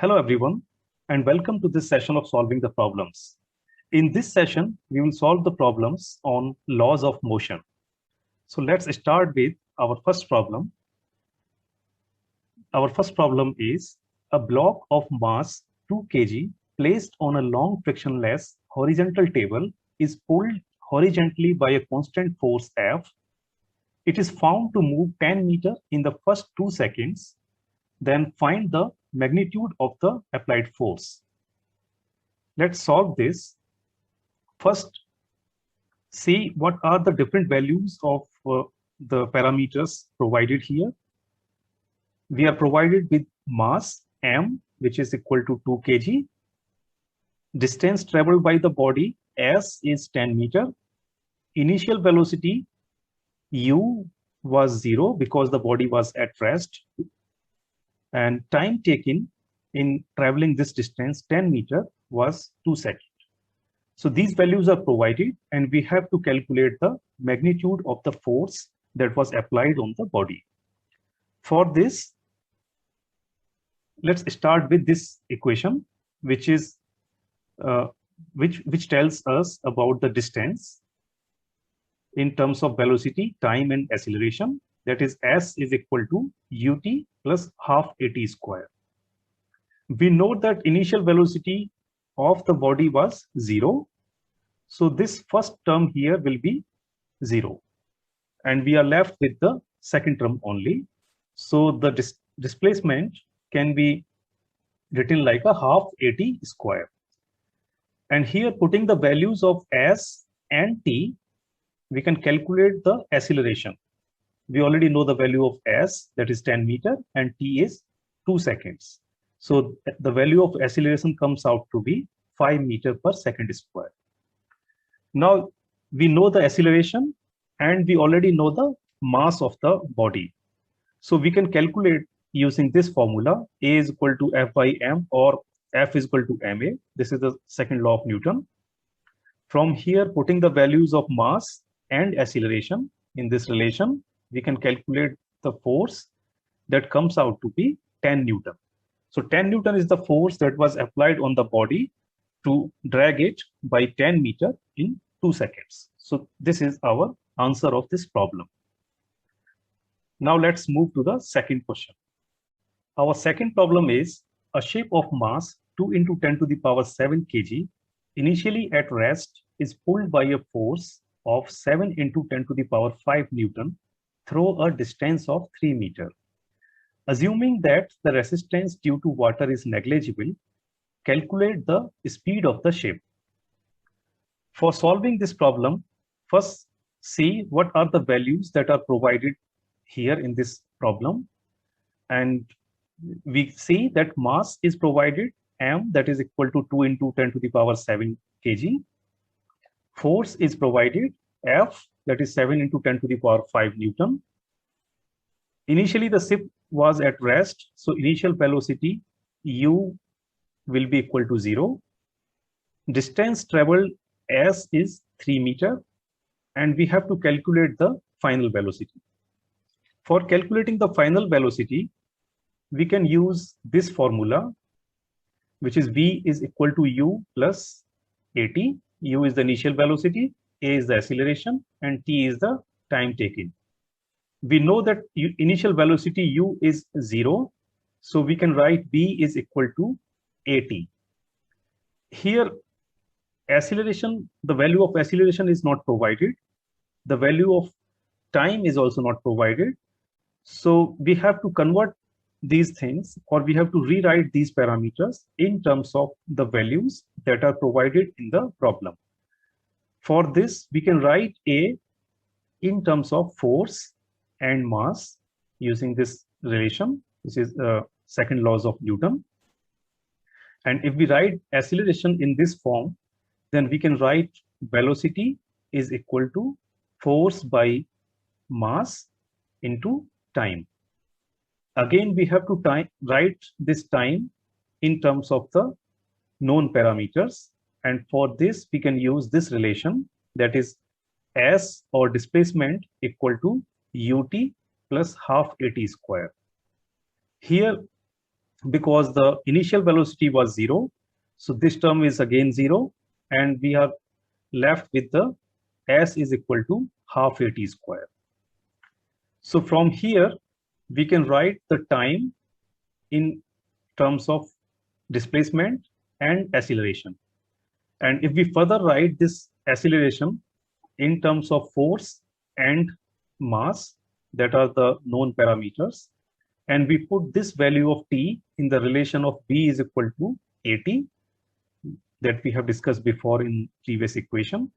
Hello everyone, and welcome to this session of solving the problems. In this session, we will solve the problems on laws of motion. So let's start with our first problem. Our first problem is a block of mass 2 kg placed on a long frictionless horizontal table is pulled horizontally by a constant force F. It is found to move 10 meters in the first 2 seconds. Then find the magnitude of the applied force. Let's solve this. First, see what are the different values of the parameters provided here. We are provided with mass m, which is equal to 2 kg. Distance traveled by the body s is 10 meter. Initial velocity u was 0 because the body was at rest. And time taken in traveling this distance 10 meter was 2 seconds. So these values are provided and we have to calculate the magnitude of the force that was applied on the body. For this, let's start with this equation, which is which tells us about the distance in terms of velocity, time, and acceleration. That is, s is equal to ut plus half at square. We know that initial velocity of the body was 0. So this first term here will be 0. And we are left with the second term only. So the displacement can be written like a half at square. And here, putting the values of s and t, we can calculate the acceleration. We already know the value of s, that is 10 meter, and t is 2 seconds. So the value of acceleration comes out to be 5 meter per second square. Now we know the acceleration and we already know the mass of the body. So we can calculate using this formula, A is equal to F by m or F is equal to ma. This is the second law of Newton. From here, putting the values of mass and acceleration in this relation, we can calculate the force that comes out to be 10 Newton. So 10 Newton is the force that was applied on the body to drag it by 10 meter in 2 seconds. So this is our answer of this problem. Now let's move to the second question. Our second problem is a ship of mass 2 into 10 to the power 7 kg initially at rest is pulled by a force of 7 into 10 to the power 5 Newton through a distance of 3 meter. Assuming that the resistance due to water is negligible, calculate the speed of the ship. For solving this problem, first see what are the values that are provided here in this problem. And we see that mass is provided m, that is equal to 2 into 10 to the power 7 kg. Force is provided F, that is 7 into 10 to the power 5 Newton. Initially, the ship was at rest, so initial velocity u will be equal to 0. Distance traveled s is 3 meter, and we have to calculate the final velocity. For calculating the final velocity, we can use this formula, which is v is equal to u plus at. U is the initial velocity, a is the acceleration, and t is the time taken. We know that initial velocity u is 0, so we can write v is equal to at. Here, acceleration, the value of acceleration is not provided. The value of time is also not provided. So we have to convert these things, or we have to rewrite these parameters in terms of the values that are provided in the problem. For this, we can write A in terms of force and mass using this relation, which is second laws of Newton. And if we write acceleration in this form, then we can write velocity is equal to force by mass into time. Again, we have to write this time in terms of the known parameters. And for this, we can use this relation, that is s, or displacement, equal to ut plus half at square. Here, because the initial velocity was 0. So this term is again 0, and we are left with the s is equal to half at square. So from here, we can write the time in terms of displacement and acceleration. And if we further write this acceleration in terms of force and mass, that are the known parameters, and we put this value of t in the relation of v is equal to at that we have discussed before in previous equation,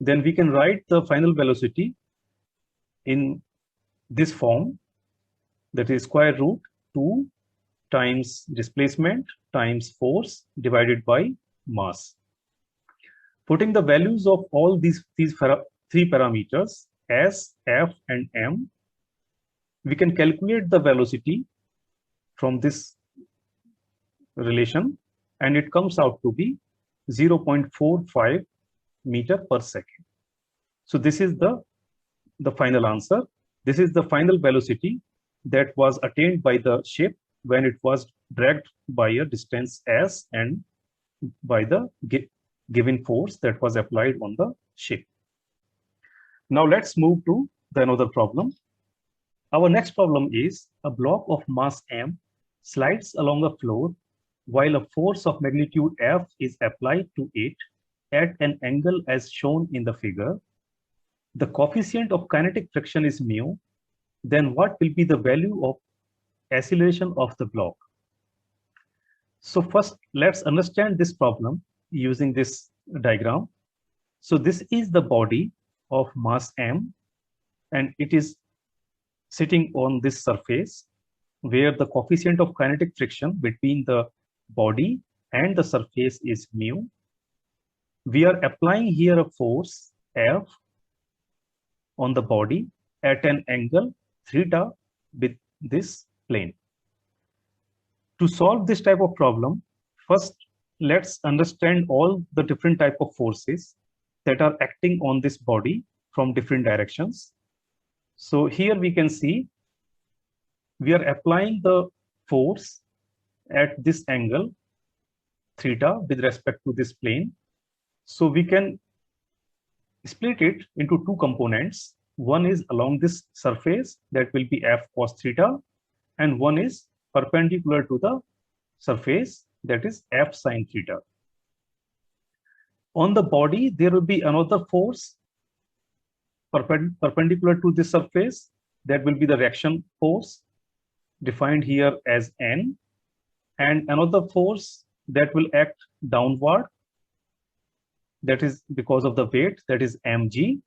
then we can write the final velocity in this form, that is square root 2 times displacement times force divided by mass. Putting the values of all these three parameters, s, f, and m, we can calculate the velocity from this relation, and it comes out to be 0.45 meter per second. So this is the final answer. This is the final velocity that was attained by the ship when it was dragged by a distance s and by the given force that was applied on the ship. Now let's move to the another problem. Our next problem is a block of mass m slides along a floor while a force of magnitude F is applied to it at an angle as shown in the figure. The coefficient of kinetic friction is mu. Then what will be the value of acceleration of the block? So first, let's understand this problem using this diagram. So this is the body of mass m, and it is sitting on this surface where the coefficient of kinetic friction between the body and the surface is mu. We are applying here a force F on the body at an angle theta with this plane. To solve this type of problem, first let's understand all the different type of forces that are acting on this body from different directions. So here we can see we are applying the force at this angle theta with respect to this plane. So we can split it into two components. One is along this surface, that will be F cos theta, and one is perpendicular to the surface, that is F sin theta. On the body, there will be another force perpendicular to this surface, that will be the reaction force defined here as N, and another force that will act downward, that is because of the weight, that is mg,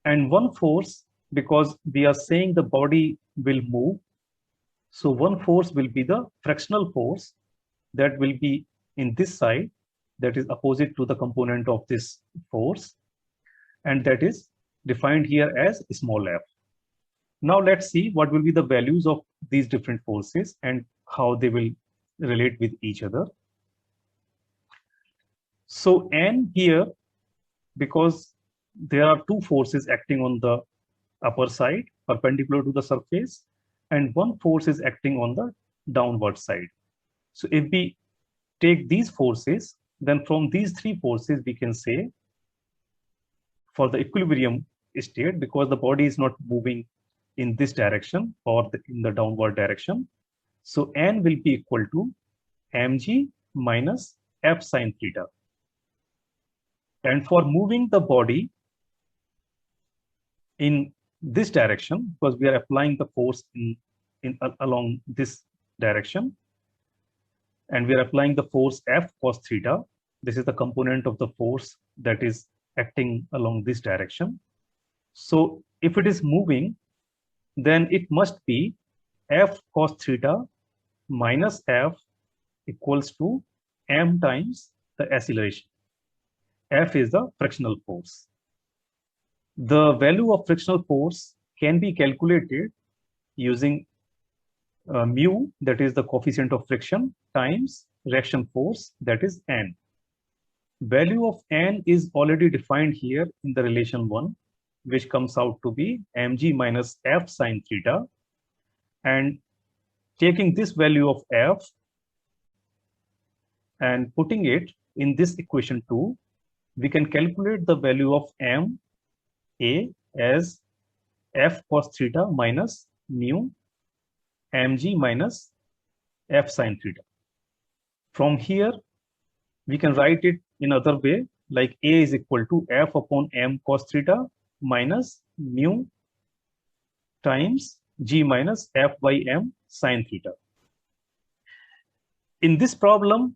and one force because we are saying the body will move. So one force will be the frictional force that will be in this side, that is opposite to the component of this force, and that is defined here as small f. Now let's see what will be the values of these different forces and how they will relate with each other. So N here, because there are two forces acting on the upper side perpendicular to the surface, and one force is acting on the downward side. So if we take these forces, then from these three forces we can say for the equilibrium state, because the body is not moving in this direction or in the downward direction, so N will be equal to mg minus F sin theta. And for moving the body in this direction, because we are applying the force along this direction, and we are applying the force F cos theta. This is the component of the force that is acting along this direction. So if it is moving, then it must be F cos theta minus F equals to m times the acceleration. F is the frictional force. The value of frictional force can be calculated using mu, that is the coefficient of friction, times reaction force, that is N. Value of N is already defined here in the relation 1, which comes out to be mg minus F sin theta. And taking this value of F and putting it in this equation 2, we can calculate the value of MA as F cos theta minus mu mg minus F sin theta. From here, we can write it in other way, like A is equal to F upon M cos theta minus mu times G minus F by M sin theta. In this problem,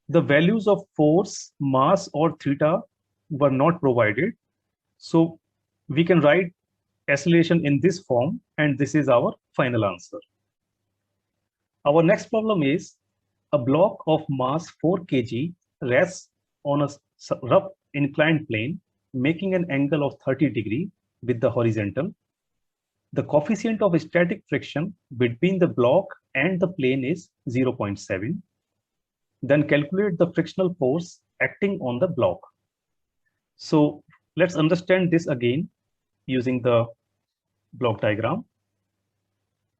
the values of force, mass, or theta were not provided. So we can write acceleration in this form, and this is our final answer. Our next problem is a block of mass 4 kg rests on a rough inclined plane, making an angle of 30 degrees with the horizontal. The coefficient of static friction between the block and the plane is 0.7. Then calculate the frictional force acting on the block. So let's understand this again using the block diagram.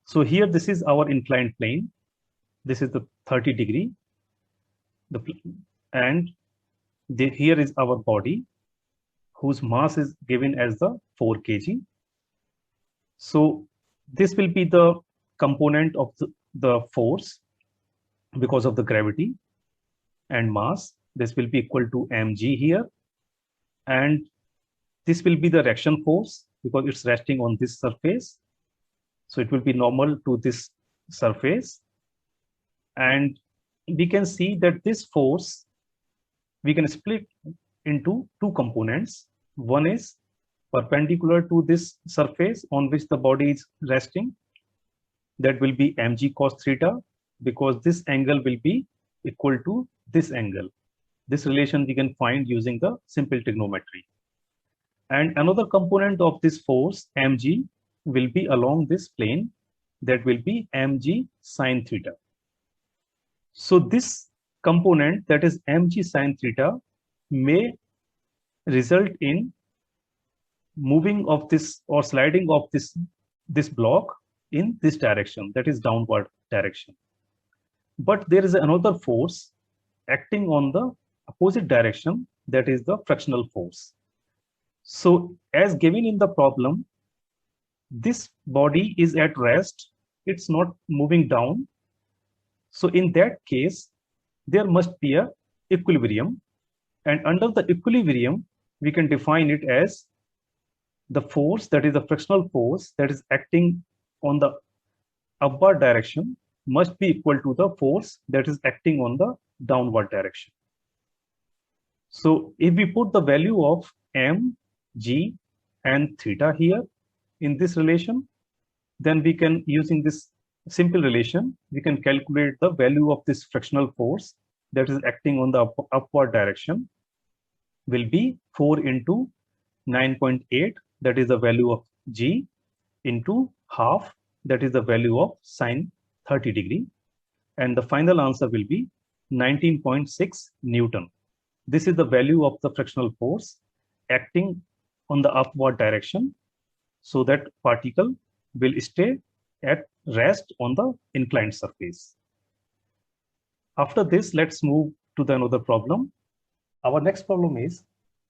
So here, this is our inclined plane. This is the 30 degree. Here is our body, whose mass is given as the 4 kg. So this will be the component of the force because of the gravity and mass. This will be equal to mg here. And this will be the reaction force because it's resting on this surface. So it will be normal to this surface. And we can see that this force, we can split into two components. One is perpendicular to this surface on which the body is resting. That will be mg cos theta, because this angle will be equal to this angle. This relation we can find using the simple trigonometry. And another component of this force, mg, will be along this plane. That will be mg sin theta. So this component, that is mg sin theta, may result in moving of this or sliding of this block in this direction, that is downward direction. But there is another force acting on the opposite direction, that is the frictional force. So as given in the problem, this body is at rest, it's not moving down. So in that case, there must be an equilibrium. And under the equilibrium, we can define it as the force, that is the frictional force, that is acting on the upward direction must be equal to the force that is acting on the downward direction. So if we put the value of m, g, and theta here in this relation, then we can, using this simple relation, we can calculate the value of this frictional force that is acting on the upward direction will be 4 into 9.8, that is the value of g, into half, that is the value of sine 30 degree. And the final answer will be 19.6 Newton. This is the value of the frictional force acting on the upward direction, so that particle will stay at rest on the inclined surface. After this, let's move to the another problem. Our next problem is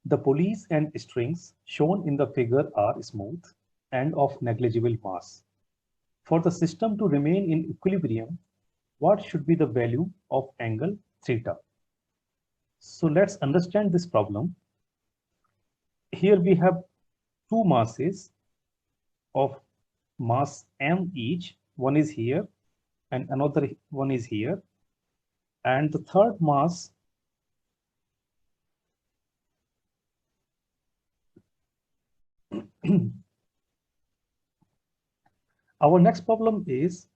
the pulleys and strings shown in the figure are smooth and of negligible mass. For the system to remain in equilibrium, what should be the value of angle theta? So let's understand this problem. Here we have two masses of mass m each. One is here and another one is here. And the third mass our next problem is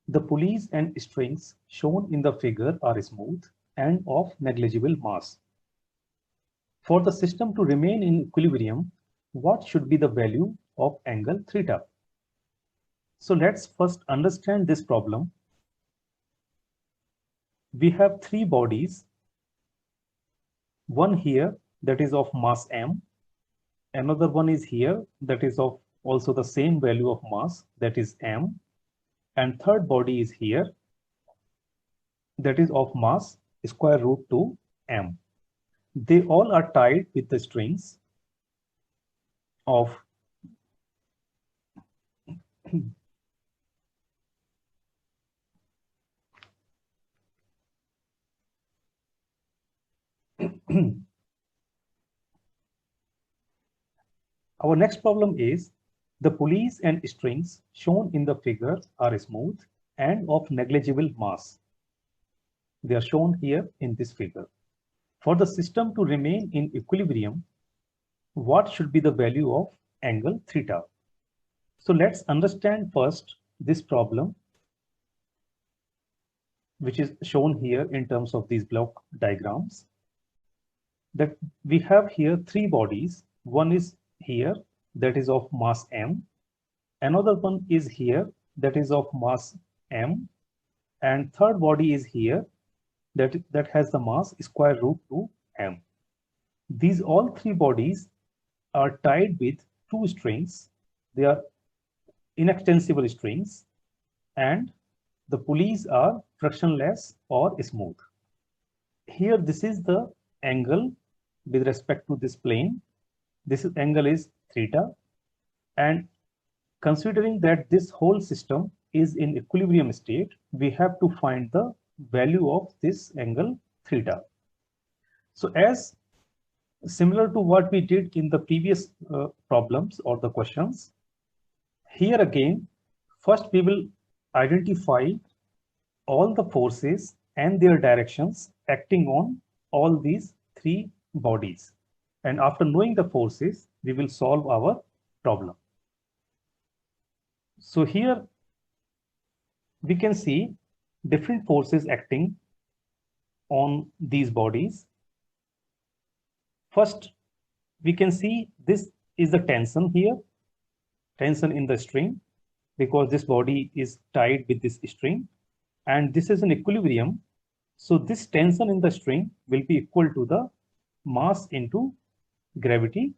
the pulleys and strings shown in the figure are smooth and of negligible mass. For the system to remain in equilibrium, what should be the value of angle theta? So let's first understand this problem. We have three bodies. One here that is of mass m. Another one is here that is of also the same value of mass, that is m. and third body is here, that is of mass square root 2 m. They all are tied with the strings of Our next problem is the pulleys and strings shown in the figure are smooth and of negligible mass. They are shown here in this figure. For the system to remain in equilibrium, what should be the value of angle theta? So let's understand first this problem, which is shown here in terms of these block diagrams. That we have here three bodies. One is here, that is of mass m. Another one is here, that is of mass m. And third body is here, that has the mass square root 2 m. These all three bodies are tied with two strings. They are inextensible strings, and the pulleys are frictionless or smooth. Here, this is the angle with respect to this plane. This angle is theta, and considering that this whole system is in equilibrium state, we have to find the value of this angle theta. So as similar to what we did in the previous problems or the questions, here again, first we will identify all the forces and their directions acting on all these three bodies. And after knowing the forces, we will solve our problem. So here we can see different forces acting on these bodies. First, we can see this is the tension here, tension in the string, because this body is tied with this string, and this is an equilibrium. So this tension in the string will be equal to the mass into gravity,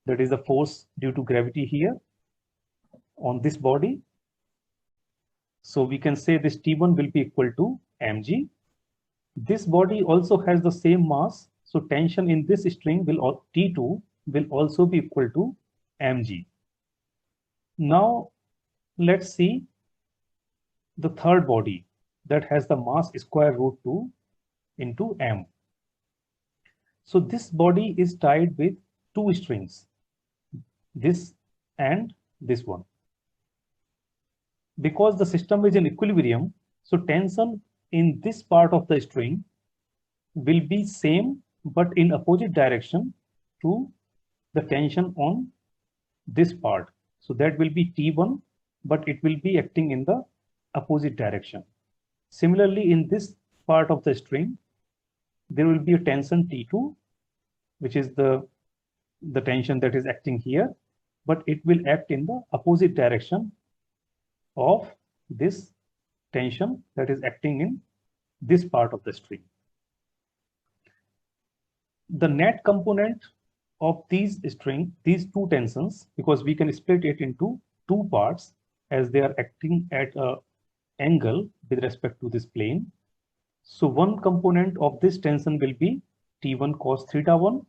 that is the force due to gravity here on this body. So we can say this T1 will be equal to mg. This body also has the same mass, so tension in this string will T2 will also be equal to mg. Now let's see the third body that has the mass square root 2 into m. So this body is tied with two strings, this and this one. Because the system is in equilibrium, so tension in this part of the string will be same but in opposite direction to the tension on this part. So that will be T1, but it will be acting in the opposite direction. Similarly, in this part of the string, there will be a tension T2, which is the tension that is acting here, but it will act in the opposite direction of this tension that is acting in this part of the string. The net component of these two tensions, because we can split it into two parts as they are acting at an angle with respect to this plane. So one component of this tension will be T1 cos theta 1,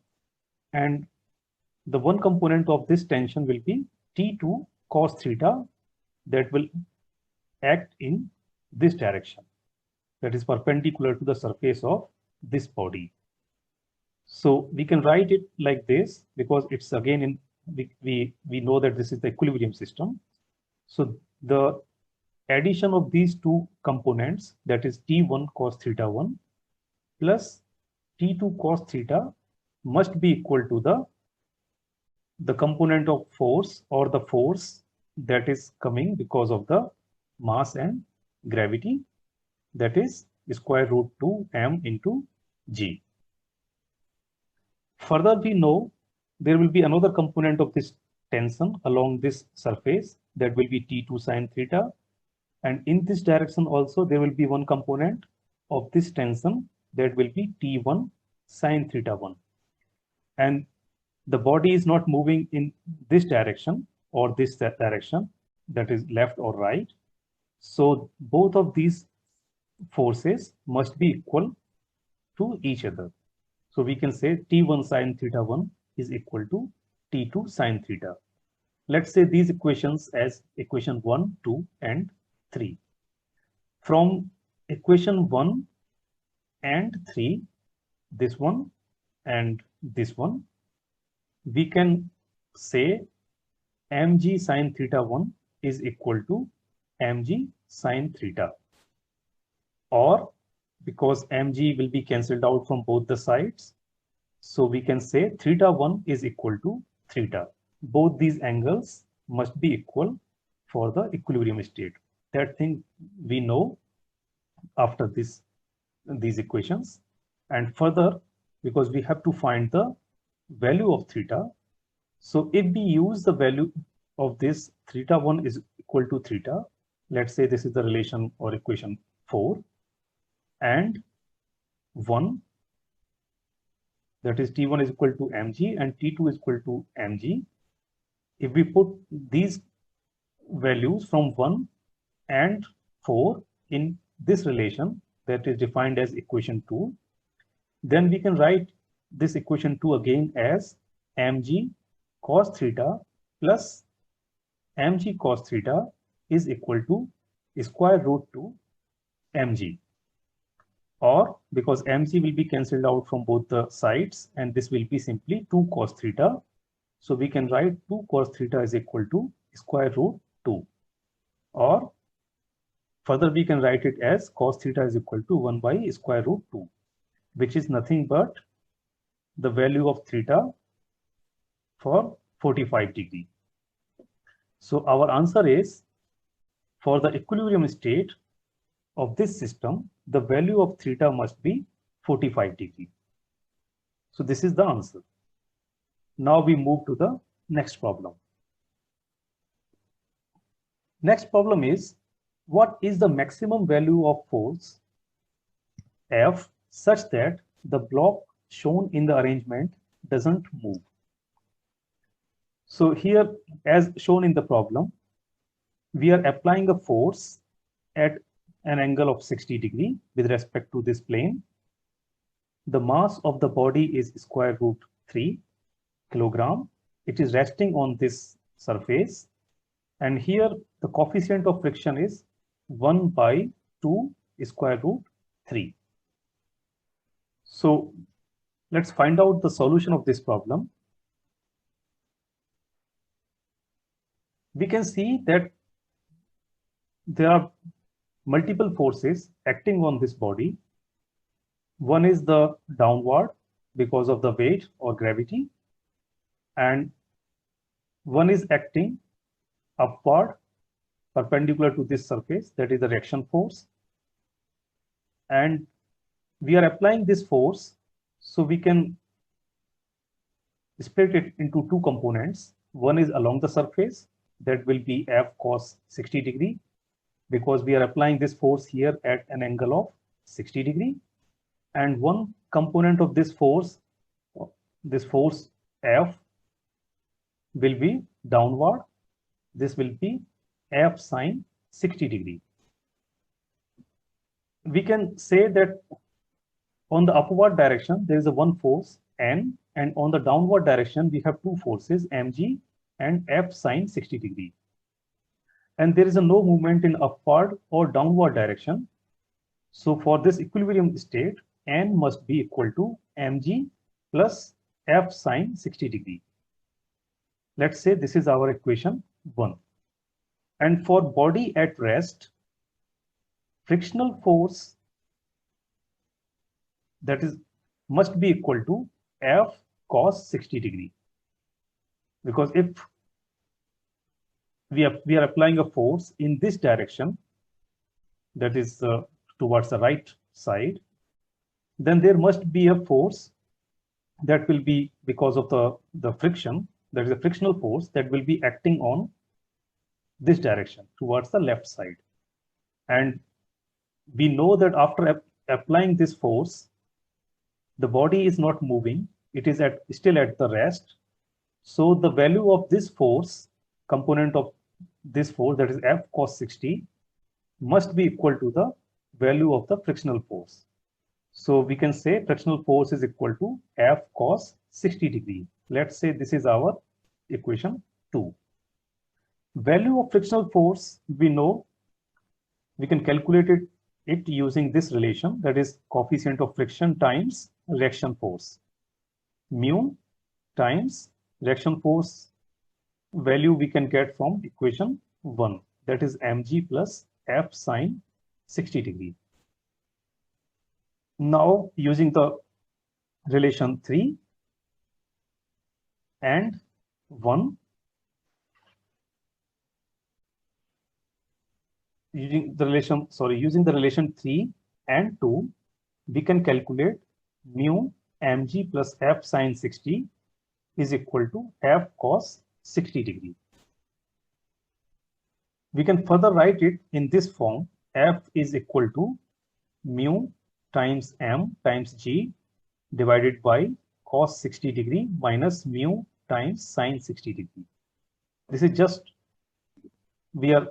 and the one component of this tension will be T2 cos theta that will act in this direction, that is perpendicular to the surface of this body. So we can write it like this because it's again in we know that this is the equilibrium system. So the addition of these two components, that is T1 cos theta 1 plus T2 cos theta, must be equal to the component of force or the force that is coming because of the mass and gravity, that is square root 2 m into g. Further, we know there will be another component of this tension along this surface, that will be T2 sine theta, and in this direction also there will be one component of this tension, that will be T1 sine theta 1. And the body is not moving in this direction or this direction, that is left or right, So both of these forces must be equal to each other. So we can say T1 sine theta 1 is equal to T2 sine theta. Let's say these equations as equation 1, 2, and 3. From equation 1 and 3, this one and this one, we can say mg sine theta 1 is equal to mg sine theta. Or because mg will be cancelled out from both the sides, so we can say theta 1 is equal to theta. Both these angles must be equal for the equilibrium state. That thing we know after these equations. And further, because we have to find the value of theta, so if we use the value of this theta 1 is equal to theta, let's say this is the relation or equation 4, and 1, that is T1 is equal to mg and T2 is equal to mg. If we put these values from 1 and 4 in this relation that is defined as equation 2, then we can write this equation 2 again as mg cos theta plus mg cos theta is equal to square root 2 mg. Or because mg will be cancelled out from both the sides and this will be simply 2 cos theta. So we can write 2 cos theta is equal to square root 2. Or further we can write it as cos theta is equal to 1 by square root 2, which is nothing but the value of theta for 45 degree. So our answer is, for the equilibrium state of this system, the value of theta must be 45 degree. So this is the answer. Now we move to the next problem. Next problem is, what is the maximum value of force F such that the block shown in the arrangement doesn't move? So here, as shown in the problem, we are applying a force at an angle of 60 degree with respect to this plane. The mass of the body is square root 3 kilogram. It is resting on this surface. And here the coefficient of friction is 1 by 2 square root 3. So let's find out the solution of this problem. We can see that there are multiple forces acting on this body. One is the downward because of the weight or gravity, and one is acting upward perpendicular to this surface, that is the reaction force. And we are applying this force, so we can split it into two components. One is along the surface, that will be F cos 60 degree, because we are applying this force here at an angle of 60 degree. And one component of this force F, will be downward. This will be F sine 60 degree. We can say that on the upward direction, there is a one force N, and on the downward direction, we have two forces mg and F sine 60 degree. And there is a no movement in upward or downward direction. So for this equilibrium state, N must be equal to mg plus F sine 60 degree. Let's say this is our equation 1. And for body at rest, frictional force that is must be equal to F cos 60 degree. Because if we are applying a force in this direction, that is towards the right side, then there must be a force that will be because of the friction, that is a frictional force that will be acting on this direction towards the left side. And we know that after applying this force, the body is not moving, it is still at the rest. So the value of this force, component of this force, that is F cos 60, must be equal to the value of the frictional force. So we can say frictional force is equal to F cos 60 degree. Let's say this is our equation 2. Value of frictional force, we know we can calculate it using this relation, that is coefficient of friction times reaction force. Mu times reaction force value we can get from equation 1, that is mg plus F sine 60 degree. Now using the relation 3 and 1, using the relation 3 and 2, we can calculate mu mg plus F sine 60 is equal to F cos 60 degree. We can further write it in this form: F is equal to mu times m times g divided by cos 60 degree minus mu times sine 60 degree. This is just, we are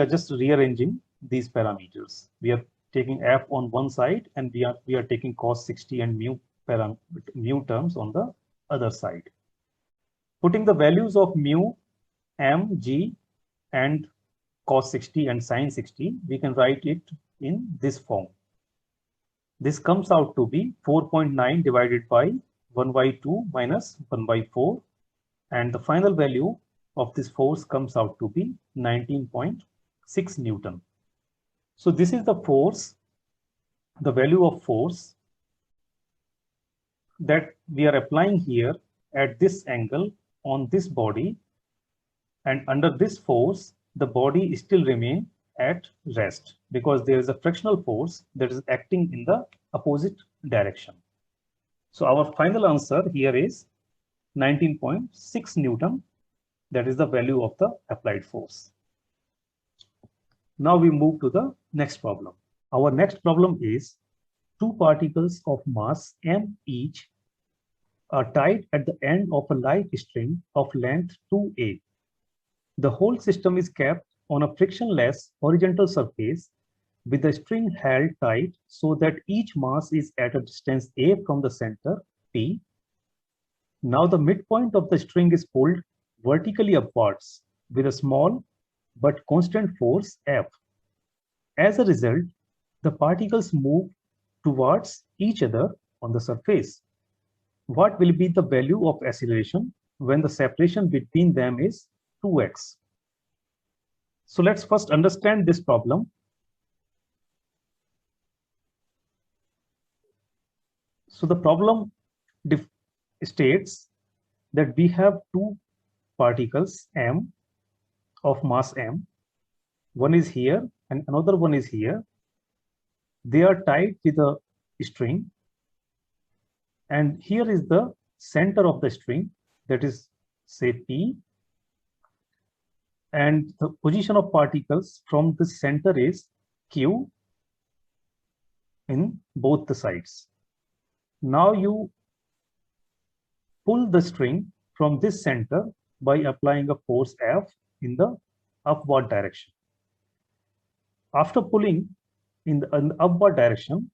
just rearranging these parameters. We are taking F on one side and we are taking cos 60 and mu terms on the other side. Putting the values of mu, m, g and cos 60 and sine 60, we can write it in this form. This comes out to be 4.9 divided by 1 by 2 minus 1 by 4. And the final value of this force comes out to be 19.6 Newton. So this is the force, the value of force that we are applying here at this angle on this body, and under this force the body still remain at rest because there is a frictional force that is acting in the opposite direction. So our final answer here is 19.6 Newton. That is the value of the applied force. Now we move to the next problem. Our next problem is two particles of mass m each are tied at the end of a light string of length 2a. The whole system is kept on a frictionless horizontal surface with the string held tight so that each mass is at a distance a from the center P. Now the midpoint of the string is pulled vertically upwards with a small but constant force F. As a result, the particles move towards each other on the surface. What will be the value of acceleration when the separation between them is 2x? So let's first understand this problem. So the problem states that we have two particles m of mass m. One is here and another one is here. They are tied with a string, and here is the center of the string, that is say P, and the position of particles from the center is Q in both the sides. Now you pull the string from this center by applying a force F in the upward direction. After pulling in the upward direction,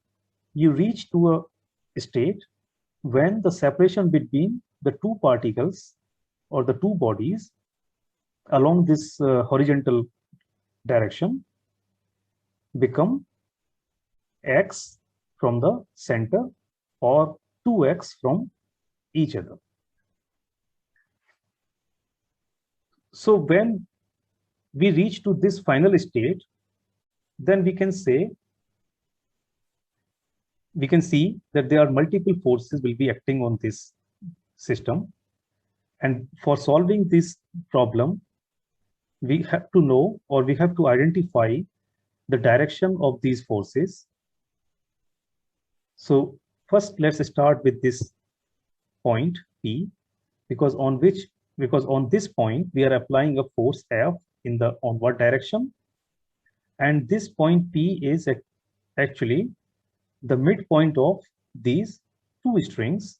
you reach to a state when the separation between the two particles or the two bodies along this horizontal direction become x from the center or 2x from each other. So when we reach to this final state, then we can see that there are multiple forces will be acting on this system. And for solving this problem, we have to know, or we have to identify the direction of these forces. So first, let's start with this point P, because on this point we are applying a force F in the onward direction, and this point P is actually the midpoint of these two strings,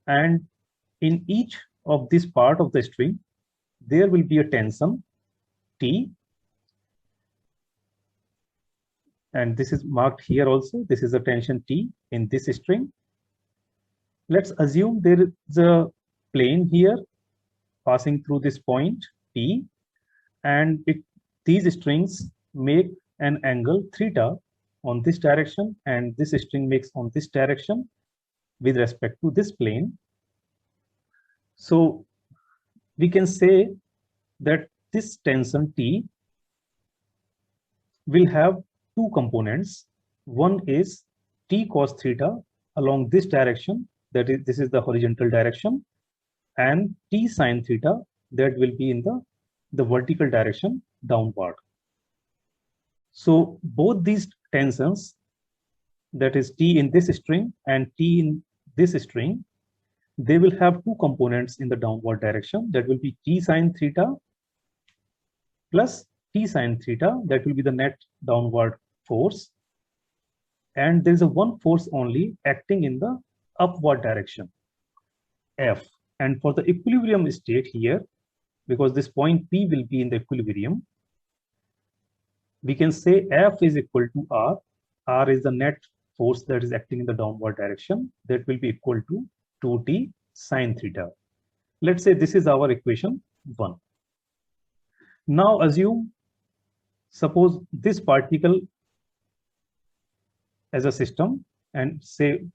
and in each of this part of the string there will be a tension T, And this is marked here also. This is the tension T in this string. Let's assume there is a plane here passing through this point P, and these strings make an angle theta on this direction, and this string makes on this direction with respect to this plane. So we can say that this tension T will have two components. One is T cos theta along this direction, that is, this is the horizontal direction, and T sin theta that will be in the vertical direction downward. So both these tensions, that is T in this string and T in this string, they will have two components in the downward direction. That will be T sin theta plus T sin theta, that will be the net downward force. And there is a one force only acting in the upward direction, F. And for the equilibrium state here, because this point P will be in the equilibrium, we can say F is equal to R. R is the net force that is acting in the downward direction. That will be equal to 2T sin theta. Let's say this is our equation 1. Now assume, suppose this particle as a system, and say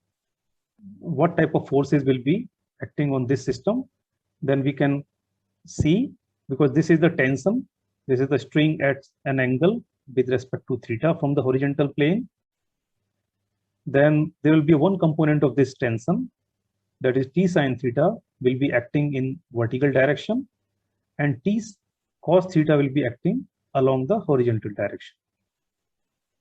what type of forces will be acting on this system. Then we can see, because this is the tension, this is the string at an angle with respect to theta from the horizontal plane. Then there will be one component of this tension, that is T sin theta, will be acting in vertical direction, and T cos theta will be acting along the horizontal direction.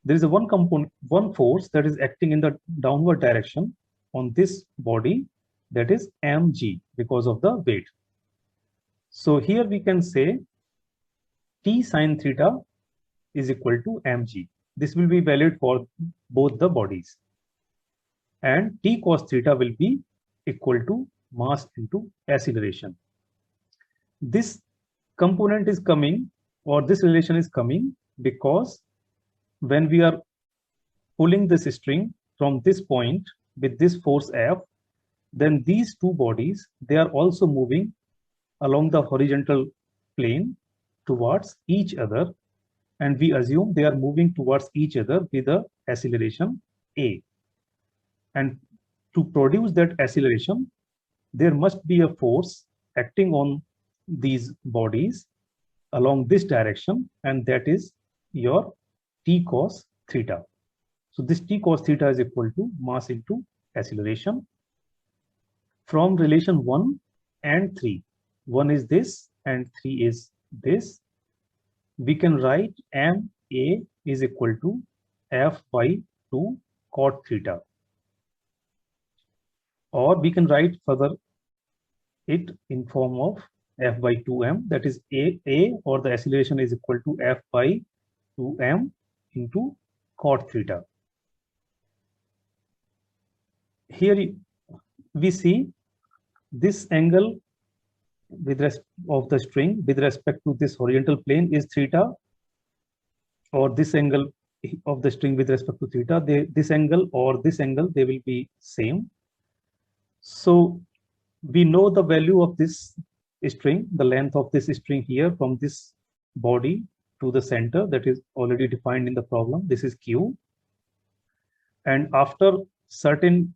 There is a one component, one force that is acting in the downward direction on this body, that is mg, because of the weight. So here we can say T sin theta is equal to mg. This will be valid for both the bodies. And T cos theta will be equal to mass into acceleration. This component is coming, or this relation is coming, because when we are pulling this string from this point with this force F, then these two bodies, they are also moving along the horizontal plane towards each other, and we assume they are moving towards each other with the acceleration A. And to produce that acceleration, there must be a force acting on these bodies along this direction, and that is your T cos theta. So this T cos theta is equal to mass into acceleration. From relation 1 and 3, 1 is this and 3 is this, we can write MA is equal to F by 2 cot theta. Or we can write further it in form of F by 2m, that is A, or the acceleration is equal to F by 2m into cot theta. Here we see this angle with respect of the string with respect to this horizontal plane is theta, or this angle of the string with respect to theta, this angle or this angle, they will be same. So we know the value of this string, the length of this string here from this body to the center, that is already defined in the problem. This is Q. And after certain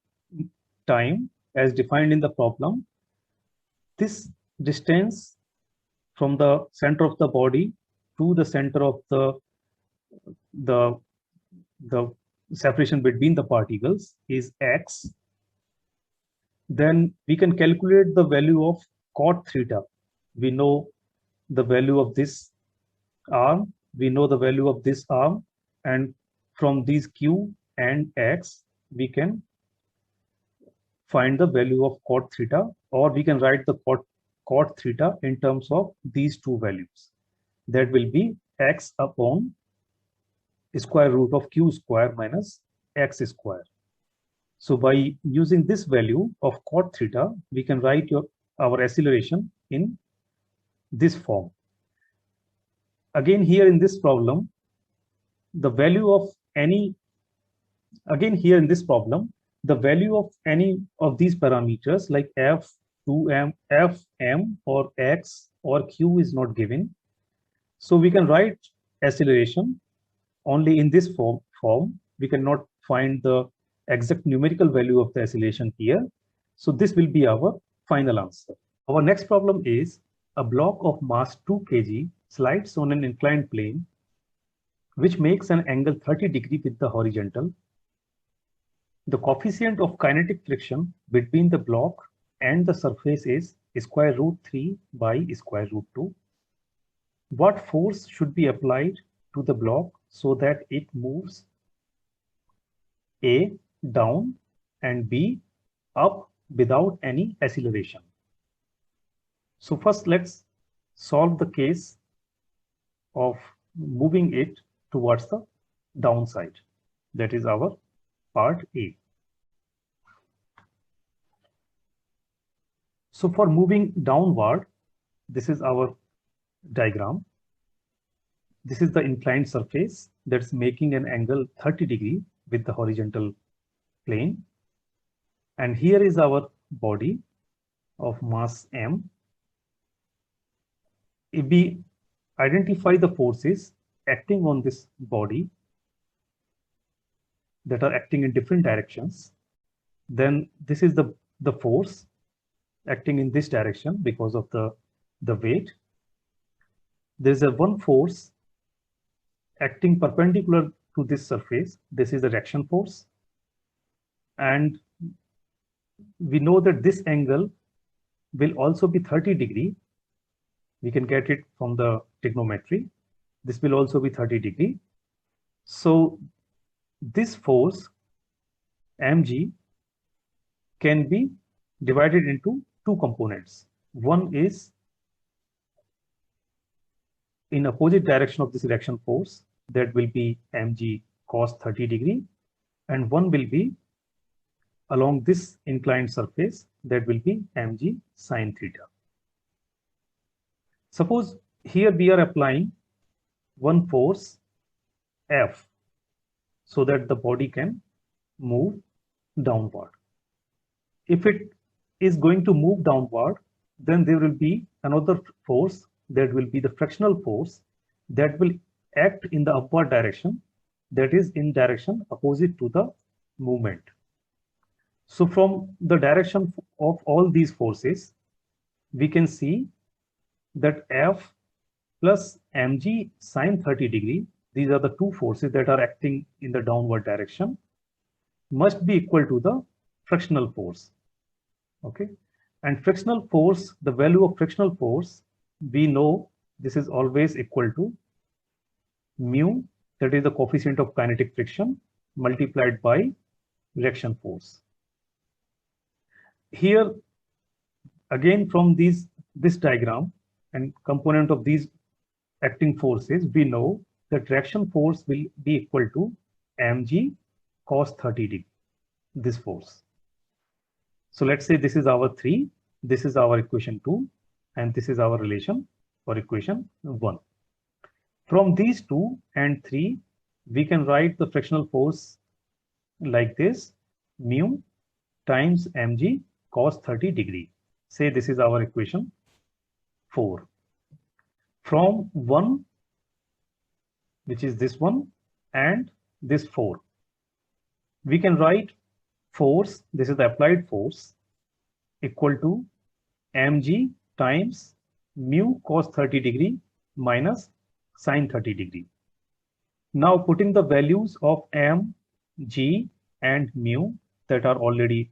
time as defined in the problem, this distance from the center of the body to the center of the separation between the particles is x. Then we can calculate the value of cot theta. We know the value of this arm, we know the value of this arm, and from these Q and X, we can find the value of cot theta, or we can write the cot theta in terms of these two values. That will be x upon square root of q square minus x square. So by using this value of cot theta, we can write our acceleration in this form. Again, here in this problem, the value of any, again here in this problem, the value of any of these parameters like f, 2m, f, m, or x or q is not given. So we can write acceleration only in this form. We cannot find the exact numerical value of the acceleration here. So this will be our final answer. Our next problem is a block of mass 2 kg slides on an inclined plane, which makes an angle 30 degree with the horizontal. The coefficient of kinetic friction between the block and the surface is square root 3 by square root 2. What force should be applied to the block so that it moves A down and B up without any acceleration? So first let's solve the case of moving it towards the downside. That is our part A. So for moving downward, this is our diagram. This is the inclined surface that's making an angle 30 degree with the horizontal plane. And here is our body of mass m. If we identify the forces acting on this body that are acting in different directions, then this is the force acting in this direction because of the weight. There's a one force acting perpendicular to this surface. This is the reaction force. And we know that this angle will also be 30 degree. We can get it from the trigonometry. This will also be 30 degree. So this force mg can be divided into two components. One is in opposite direction of this reaction force, that will be mg cos 30 degree, and one will be along this inclined surface, that will be mg sin theta. Suppose here we are applying one force F so that the body can move downward. If it is going to move downward, then there will be another force, that will be the frictional force, that will act in the upward direction, that is in direction opposite to the movement. So from the direction of all these forces, we can see that F plus mg sin 30 degree, these are the two forces that are acting in the downward direction, must be equal to the frictional force. Okay, and frictional force, the value of frictional force, we know this is always equal to mu, that is the coefficient of kinetic friction, multiplied by reaction force. Here again, from this diagram and component of these acting forces, we know that reaction force will be equal to mg cos 30 degree, this force. So let's say this is our 3, this is our equation 2, and this is our relation for equation 1. From these 2 and 3, we can write the frictional force like this, mu times mg cos 30 degree. Say this is our equation 4. From 1, which is this one, and this 4, we can write force, this is the applied force, equal to mg times mu cos 30 degree minus sin 30 degree. Now putting the values of m, g, and mu that are already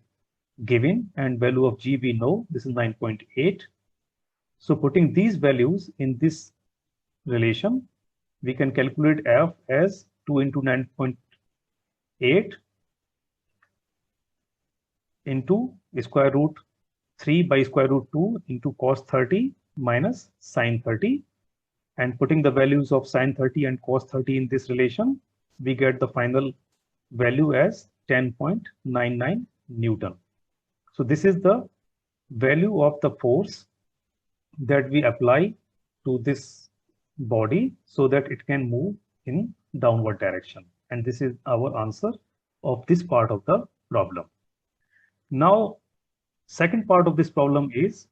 given, and value of g we know, this is 9.8. So putting these values in this relation, we can calculate F as 2 into 9.8 into square root 3 by square root 2 into cos 30 minus sin 30. And putting the values of sin 30 and cos 30 in this relation, we get the final value as 10.99 Newton. So this is the value of the force that we apply to this body so that it can move in downward direction. And this is our answer of this part of the problem. Now, second part of this problem is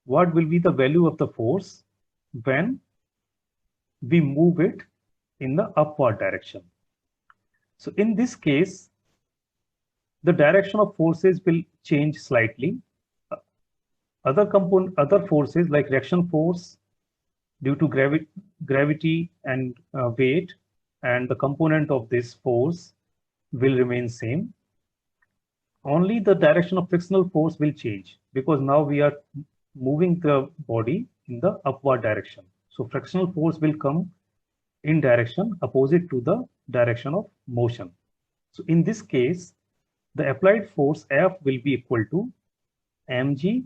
what will be the value of the force when we move it in the upward direction. So in this case, the direction of forces will change slightly. Other forces like reaction force due to gravity and weight, and the component of this force will remain same. Only the direction of frictional force will change because now we are moving the body in the upward direction. So frictional force will come in direction opposite to the direction of motion. So in this case, the applied force F will be equal to mg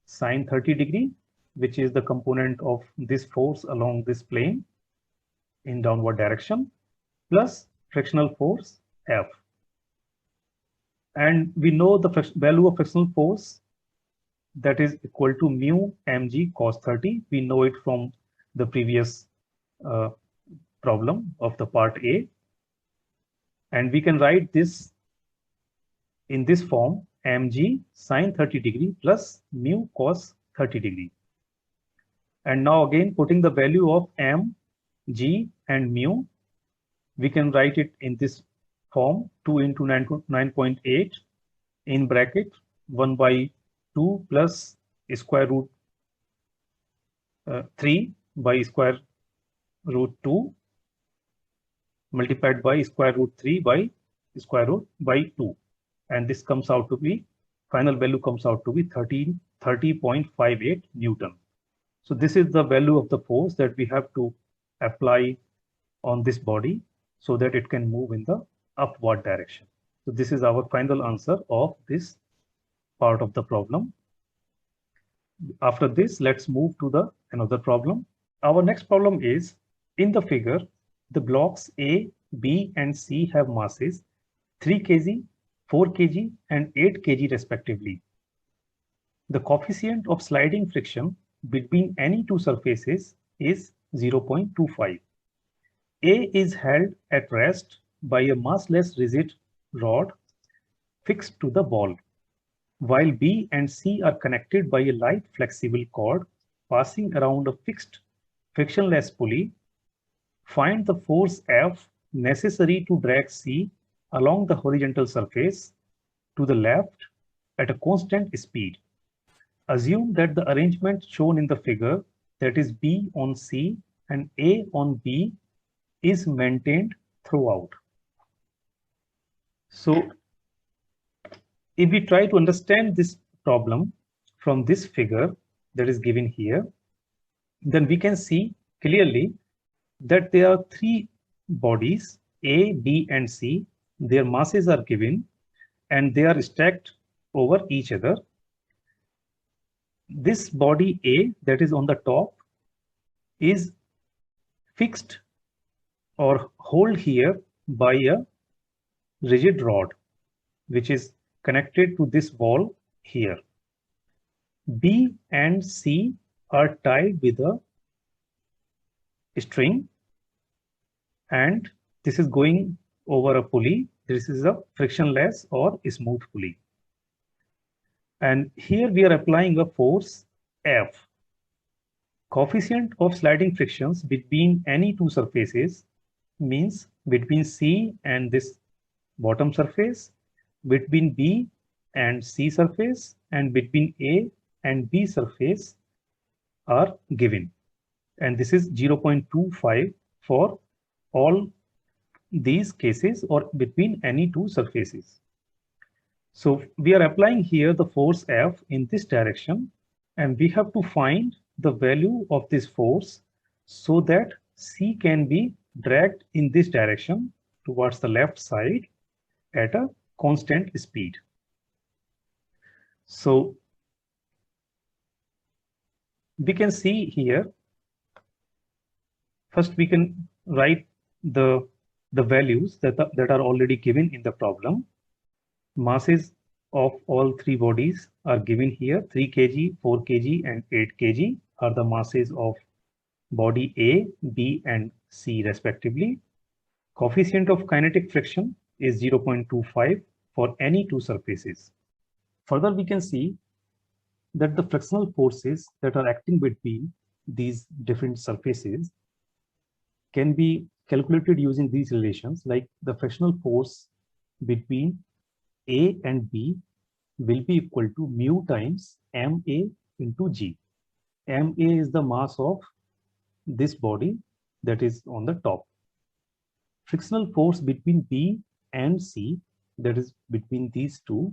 sine 30 degree, which is the component of this force along this plane in downward direction, plus frictional force F. And we know the value of frictional force, that is equal to mu mg cos 30. We know it from the previous problem of the part A. And we can write this in this form, mg sine 30 degree plus mu cos 30 degree. And now again, putting the value of m, g and mu, we can write it in this form, 2 into 9.8 in bracket 1 by 2 plus square root 3 by square root 2 multiplied by square root 3 by square root by 2. And this comes out to be, final value comes out to be 30.58 Newton. So this is the value of the force that we have to apply on this body so that it can move in the upward direction. So this is our final answer of this part of the problem. After this, let's move to another problem. Our next problem is, in the figure, the blocks A, B, and C have masses 3 kg, 4 kg, and 8 kg respectively. The coefficient of sliding friction between any two surfaces is 0.25. A is held at rest by a massless rigid rod fixed to the ball, while B and C are connected by a light flexible cord passing around a fixed frictionless pulley. Find the force F necessary to drag C along the horizontal surface to the left at a constant speed. Assume that the arrangement shown in the figure, that is B on C and A on B, is maintained throughout. So if we try to understand this problem from this figure that is given here, then we can see clearly that there are 3 bodies, A, B, and C. Their masses are given and they are stacked over each other. This body A that is on the top is fixed or hold here by a rigid rod, which is connected to this wall here. B and C are tied with a string, and this is going over a pulley. This is a frictionless or smooth pulley. And here we are applying a force F. Coefficient of sliding frictions between any two surfaces means between C and this bottom surface, between B and C surface, and between A and B surface are given. And this is 0.25 for all these cases or between any two surfaces. So we are applying here the force F in this direction, and we have to find the value of this force so that C can be dragged in this direction towards the left side at a constant speed. So we can see here, first we can write the values that are already given in the problem. Masses of all 3 bodies are given here. 3 kg, 4 kg, and 8 kg are the masses of body A, B, and C respectively. Coefficient of kinetic friction is 0.25 for any two surfaces. Further, we can see that the frictional forces that are acting between these different surfaces can be calculated using these relations, like the frictional force between A and B will be equal to mu times MA into G. MA is the mass of this body that is on the top. Frictional force between B and C, that is between these two,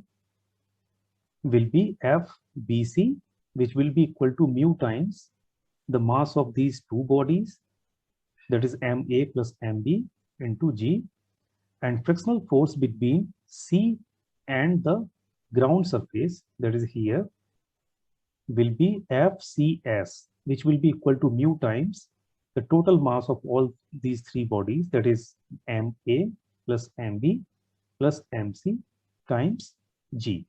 will be FBC, which will be equal to mu times the mass of these two bodies, that is MA plus MB into G. And frictional force between C and the ground surface, that is here, will be FCS, which will be equal to mu times the total mass of all these three bodies, that is MA plus MB plus MC times G.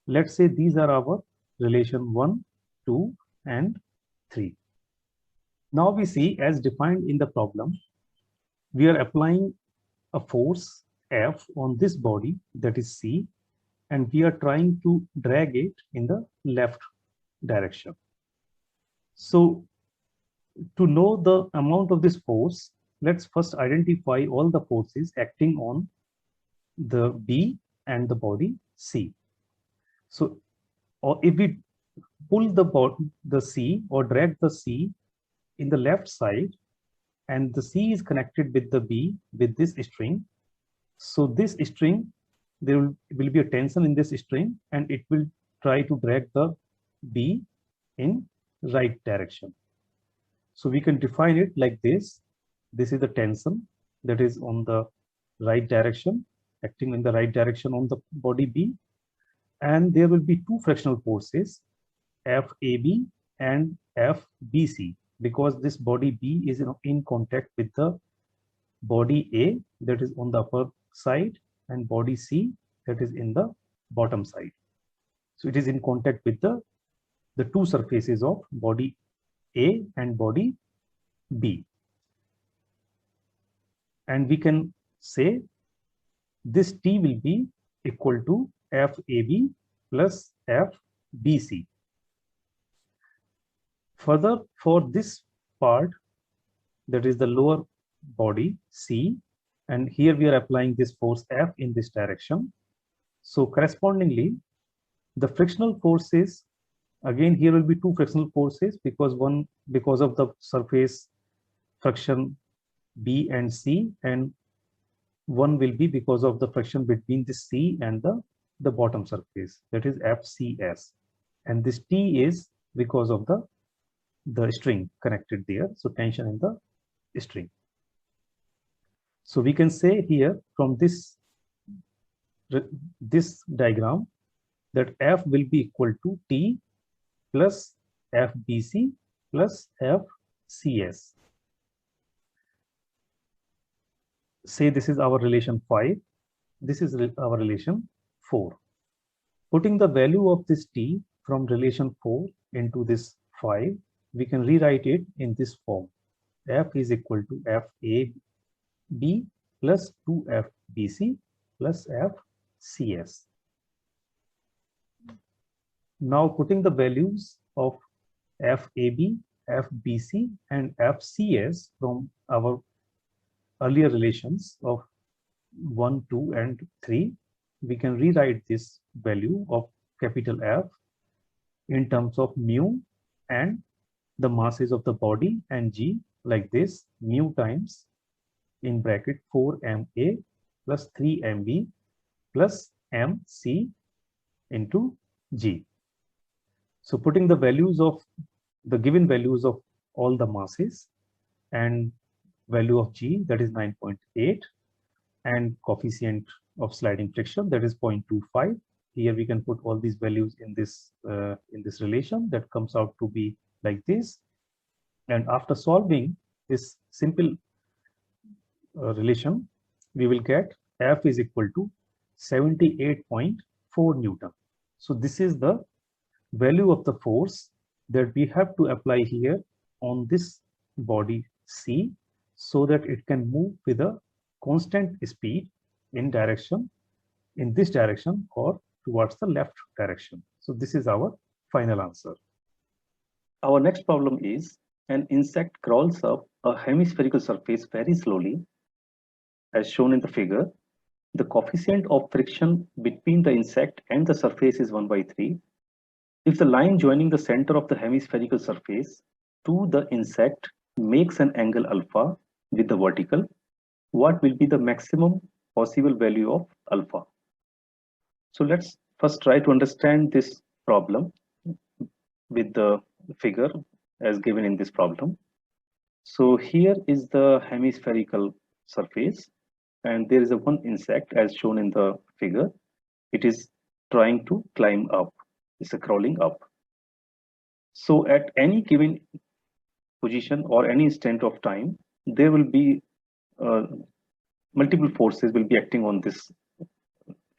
Let's say these are our relation 1, 2, and 3. Now we see, as defined in the problem, we are applying a force F on this body, that is C, and we are trying to drag it in the left direction. So to know the amount of this force, let's first identify all the forces acting on the B and the body C. So if we pull the C or drag the C in the left side, and the C is connected with the B with this string, so this string, there will be a tension in this string, and it will try to drag the B in right direction. So we can define it like this. This is the tension that is on the right direction, acting in the right direction on the body B. And there will be two frictional forces, FAB and FBC, because this body B is in contact with the body A, that is on the upper side, and body C, that is in the bottom side. So it is in contact with the two surfaces of body A and body B. And we can say this T will be equal to FAB plus FBC. Further, for this part, that is the lower body C, and here we are applying this force F in this direction. So correspondingly, the frictional forces, again here will be two frictional forces, because one because of the surface friction B and C, and one will be because of the friction between the C and the bottom surface, that is FCS. And this T is because of the string connected there, so tension in the string. So we can say here from this diagram that F will be equal to T plus FBC plus FCS. Say this is our relation 5, this is our relation 4. Putting the value of this T from relation 4 into this 5, we can rewrite it in this form. F is equal to FAB plus 2FBC plus FCS. Now putting the values of FAB, FBC, and FCS from our earlier relations of 1, 2, and 3, we can rewrite this value of capital F in terms of mu and the masses of the body and G like this: mu times in bracket 4MA plus 3MB plus MC into G. So putting the values of the given values of all the masses and value of G, that is 9.8, and coefficient of sliding friction, that is 0.25. Here we can put all these values in this relation, that comes out to be like this. And after solving this simple relation, we will get F is equal to 78.4 Newton. So this is the value of the force that we have to apply here on this body C, so that it can move with a constant speed in this direction or towards the left direction. So this is our final answer. Our next problem is an insect crawls up a hemispherical surface very slowly, as shown in the figure. The coefficient of friction between the insect and the surface is 1/3. If the line joining the center of the hemispherical surface to the insect makes an angle alpha with the vertical, what will be the maximum possible value of alpha? So let's first try to understand this problem with the figure as given in this problem. So here is the hemispherical surface, and there is a one insect as shown in the figure. It is trying to climb up. It's a crawling up. So at any given position or any instant of time, there will be multiple forces will be acting on this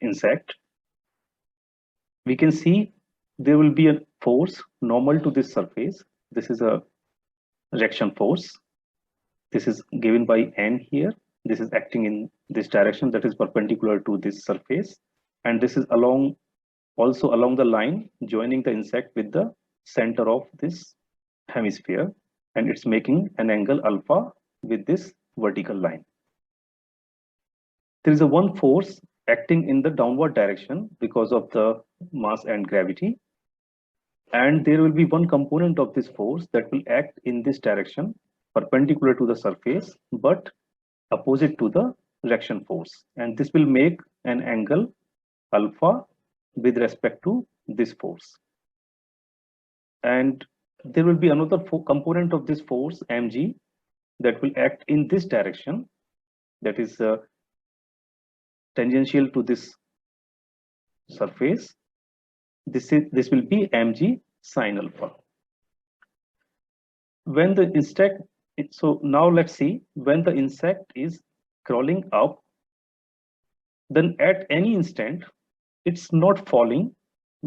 insect. We can see there will be a force normal to this surface. This is a reaction force. This is given by N here. This is acting in this direction that is perpendicular to this surface. And this is also along the line joining the insect with the center of this hemisphere. And it's making an angle alpha with this vertical line. There is a one force acting in the downward direction because of the mass and gravity. And there will be one component of this force that will act in this direction perpendicular to the surface but opposite to the reaction force, and this will make an angle alpha with respect to this force. And there will be another component of this force mg that will act in this direction, that is tangential to this surface. This will be mg sine alpha. When the insect, so now let's see, when the insect is crawling up, then at any instant it's not falling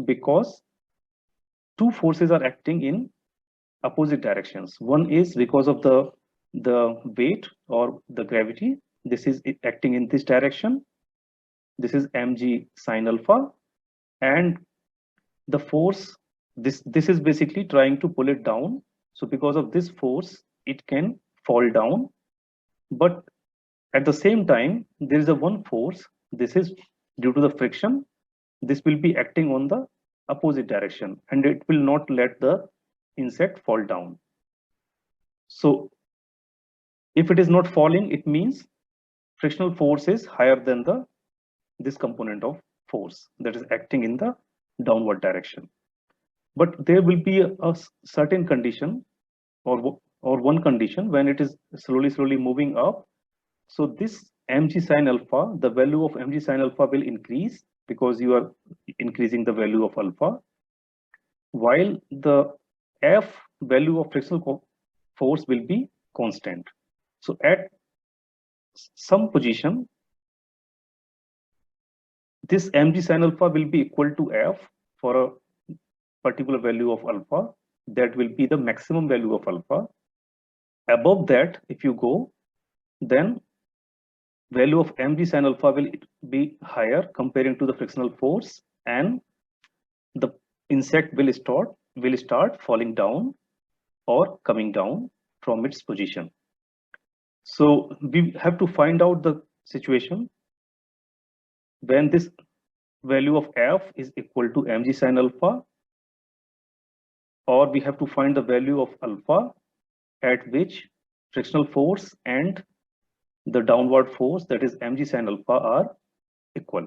because two forces are acting in opposite directions. One is because of the weight or the gravity. This is acting in this direction. This is mg sine alpha, and the force, this is basically trying to pull it down. So because of this force, it can fall down. But at the same time, there is a one force. This is due to the friction. This will be acting on the opposite direction, and it will not let the insect fall down. So if it is not falling, it means frictional force is higher than this component of force that is acting in the downward direction. But there will be a certain condition or one condition when it is slowly moving up. So this mg sine alpha, the value of mg sine alpha will increase because you are increasing the value of alpha, while the f value of frictional force will be constant. So at some position, this mg sine alpha will be equal to f for a particular value of alpha. That will be the maximum value of alpha. Above that, if you go, then value of mg sine alpha will be higher comparing to the frictional force, and the insect will start falling down or coming down from its position. So we have to find out the situation when this value of f is equal to mg sine alpha, or we have to find the value of alpha at which frictional force and the downward force, that is mg sine alpha, are equal.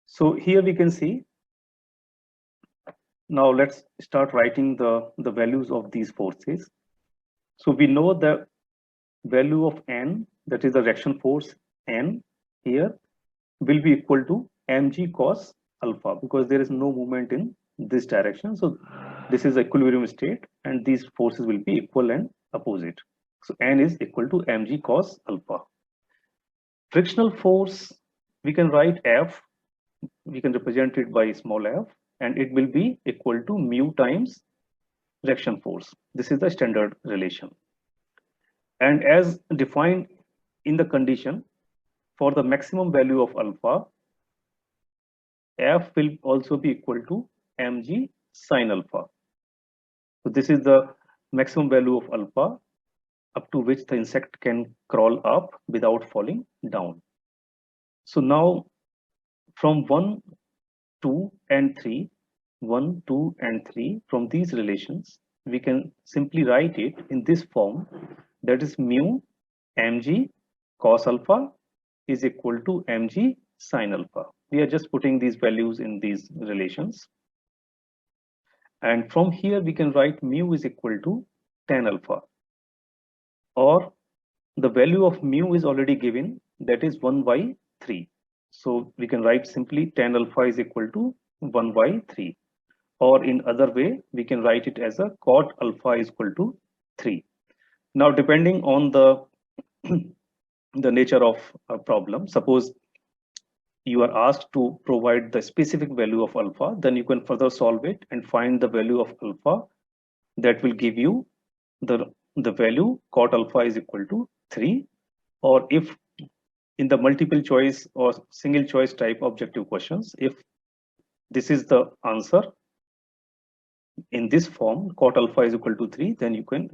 So here we can see, now let's start writing the values of these forces. So we know the value of n, that is the reaction force n here, will be equal to mg cos alpha, because there is no movement in this direction. So this is equilibrium state, and these forces will be equal and opposite. So n is equal to mg cos alpha. Frictional force, we can write f, we can represent it by small f, and it will be equal to mu times reaction force. This is the standard relation. And as defined in the condition, for the maximum value of alpha, f will also be equal to mg sine alpha. So this is the maximum value of alpha up to which the insect can crawl up without falling down. So now from 1, 2, and 3, 1, 2, and 3, from these relations, we can simply write it in this form, that is mu mg cos alpha is equal to mg sine alpha. We are just putting these values in these relations. And from here, we can write mu is equal to tan alpha, or the value of mu is already given, that is 1 by 3. So we can write simply tan alpha is equal to 1 by 3. Or in other way, we can write it as a cot alpha is equal to 3. Now, depending on the the nature of a problem, suppose you are asked to provide the specific value of alpha, then you can further solve it and find the value of alpha that will give you the value cot alpha is equal to 3. Or if in the multiple choice or single choice type objective questions, if this is the answer in this form, cot alpha is equal to 3, then you can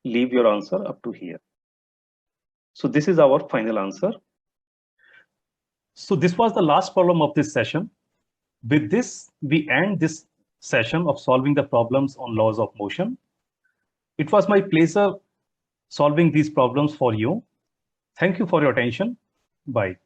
leave your answer up to here. So this is our final answer. So this was the last problem of this session. With this, we end this session of solving the problems on laws of motion. It was my pleasure solving these problems for you. Thank you for your attention. Bye.